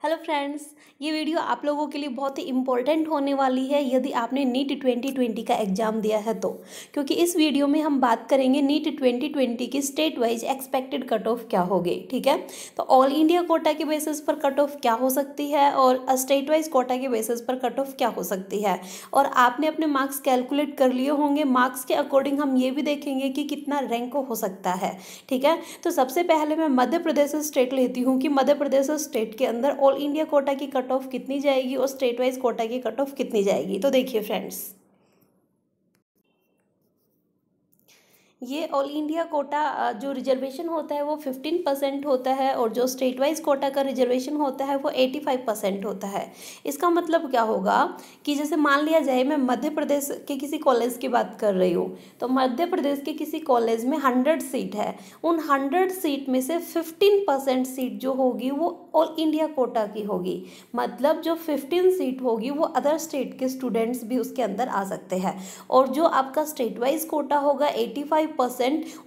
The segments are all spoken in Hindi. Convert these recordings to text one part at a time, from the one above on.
हेलो फ्रेंड्स, ये वीडियो आप लोगों के लिए बहुत ही इम्पोर्टेंट होने वाली है यदि आपने नीट 2020 का एग्ज़ाम दिया है तो, क्योंकि इस वीडियो में हम बात करेंगे नीट 2020 की state wise expected cut off क्या होगी। ठीक है, तो ऑल इंडिया कोटा के बेसिस पर कट ऑफ क्या हो सकती है और स्टेट वाइज कोटा के बेसिस पर कट ऑफ क्या हो सकती है, और आपने अपने मार्क्स कैलकुलेट कर लिए होंगे। मार्क्स के अकॉर्डिंग हम ये भी देखेंगे कि कितना रैंक हो सकता है। ठीक है, तो सबसे पहले मैं मध्य प्रदेश स्टेट लेती हूँ कि मध्य प्रदेश स्टेट के अंदर ऑल इंडिया कोटा की कट ऑफ कितनी जाएगी और स्टेट वाइज कोटा की कट ऑफ कितनी जाएगी। तो देखिए फ्रेंड्स, ये ऑल इंडिया कोटा जो रिजर्वेशन होता है वो 15% होता है और जो स्टेट वाइज कोटा का रिजर्वेशन होता है वो 85% होता है। इसका मतलब क्या होगा कि जैसे मान लिया जाए मैं मध्य प्रदेश के किसी कॉलेज की बात कर रही हूँ, तो मध्य प्रदेश के किसी कॉलेज में 100 सीट है, उन 100 सीट में से 15% सीट जो होगी वो ऑल इंडिया कोटा की होगी। मतलब जो 15 सीट होगी वो अदर स्टेट के स्टूडेंट्स भी उसके अंदर आ सकते हैं, और जो आपका स्टेट वाइज कोटा होगा 85%,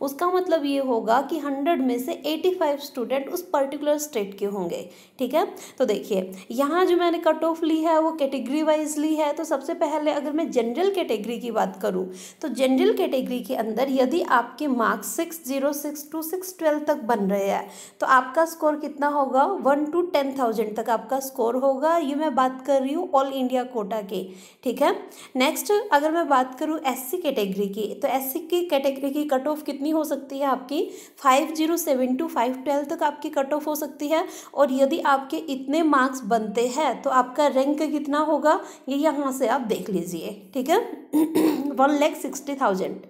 उसका मतलब ये होगा कि 100 में से 85 स्टूडेंट उस पर्टिकुलर स्टेट के होंगे। ठीक है, तो देखिए यहाँ जो मैंने कट ऑफ ली है वो कैटेगरी वाइज ली है। तो सबसे पहले अगर मैं जनरल कैटेगरी की बात करूँ तो जनरल कैटेगरी के अंदर यदि आपके मार्क्स 606 to 612 तक बन रहे हैं तो आपका स्कोर कितना होगा, 1 to 10,000 तक आपका स्कोर होगा। ये मैं बात कर रही हूँ ऑल इंडिया कोटा की। ठीक है, नेक्स्ट अगर मैं बात करूँ एससी कैटेगरी की, तो एससी की कैटेगरी की कट ऑफ कितनी हो सकती है आपकी, 507 to 512 तक आपकी कट ऑफ हो सकती है। और यदि आपके इतने मार्क्स बनते हैं तो आपका रैंक कितना होगा ये यहाँ से आप देख लीजिए। ठीक है 1,60,000।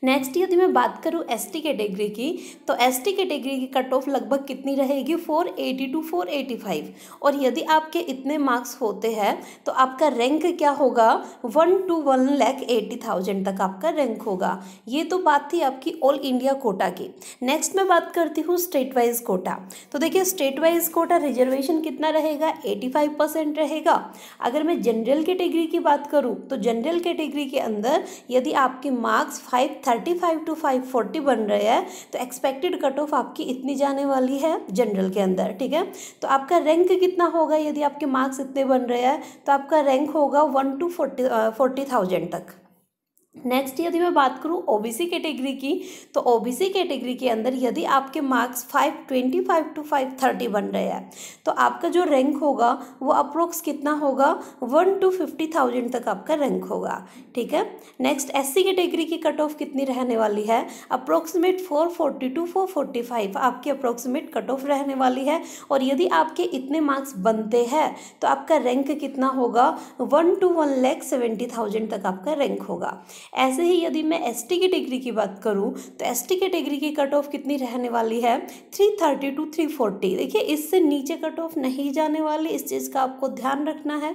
नेक्स्ट यदि मैं बात करूँ एसटी कैटेगरी की, तो एसटी कैटेगरी की कट ऑफ लगभग कितनी रहेगी, 480 to 485। और यदि आपके इतने मार्क्स होते हैं तो आपका रैंक क्या होगा, 1 to 1,80,000 तक आपका रैंक होगा। ये तो बात थी आपकी ऑल इंडिया कोटा की। नेक्स्ट मैं बात करती हूँ स्टेट वाइज कोटा। तो देखिए स्टेट वाइज कोटा रिजर्वेशन कितना रहेगा, 85% रहेगा। अगर मैं जनरल कैटेगरी की बात करूँ तो जनरल कैटेगरी के अंदर यदि आपके मार्क्स 535 to 540 बन रहे हैं तो एक्सपेक्टेड कट ऑफ आपकी इतनी जाने वाली है जनरल के अंदर। ठीक है, तो आपका रैंक कितना होगा, यदि आपके मार्क्स इतने बन रहे हैं तो आपका रैंक होगा 1 to 40,000 तक। नेक्स्ट यदि मैं बात करूं ओबीसी कैटेगरी की, तो ओबीसी कैटेगरी के अंदर यदि आपके मार्क्स 525 to 530 बन रहे हैं तो आपका जो रैंक होगा वो अप्रोक्स कितना होगा, 1 to 50,000 तक आपका रैंक होगा। ठीक है, नेक्स्ट एससी कैटेगरी की कट ऑफ कितनी रहने वाली है, अप्रोक्सीमेट 440 to 445 आपकी अप्रोक्सीमेट कट ऑफ रहने वाली है। और यदि आपके इतने मार्क्स बनते हैं तो आपका रैंक कितना होगा, 1 to 1,70,000 तक आपका रैंक होगा। ऐसे ही यदि मैं एसटी कैटेगरी की बात करूं तो एसटी कैटेगरी की कट ऑफ कितनी रहने वाली है, 330 to 340। देखिए इससे नीचे कट ऑफ नहीं जाने वाली, इस चीज़ का आपको ध्यान रखना है।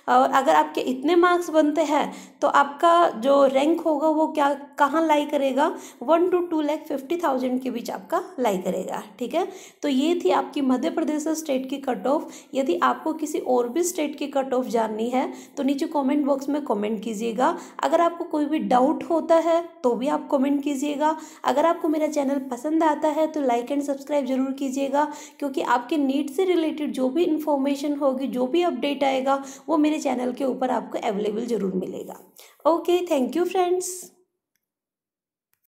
और अगर आपके इतने मार्क्स बनते हैं तो आपका जो रैंक होगा वो क्या कहाँ लाई करेगा, 1 to 2,50,000 के बीच आपका लाई करेगा। ठीक है, तो ये थी आपकी मध्य प्रदेश स्टेट की कट ऑफ। यदि आपको किसी और भी स्टेट की कट ऑफ जाननी है तो नीचे कमेंट बॉक्स में कमेंट कीजिएगा। अगर आपको कोई भी डाउट होता है तो भी आप कमेंट कीजिएगा। अगर आपको मेरा चैनल पसंद आता है तो लाइक एंड सब्सक्राइब जरूर कीजिएगा, क्योंकि आपके नीट से रिलेटेड जो भी इंफॉर्मेशन होगी, जो भी अपडेट आएगा वो मेरे चैनल के ऊपर आपको अवेलेबल जरूर मिलेगा। Okay, thank you friends.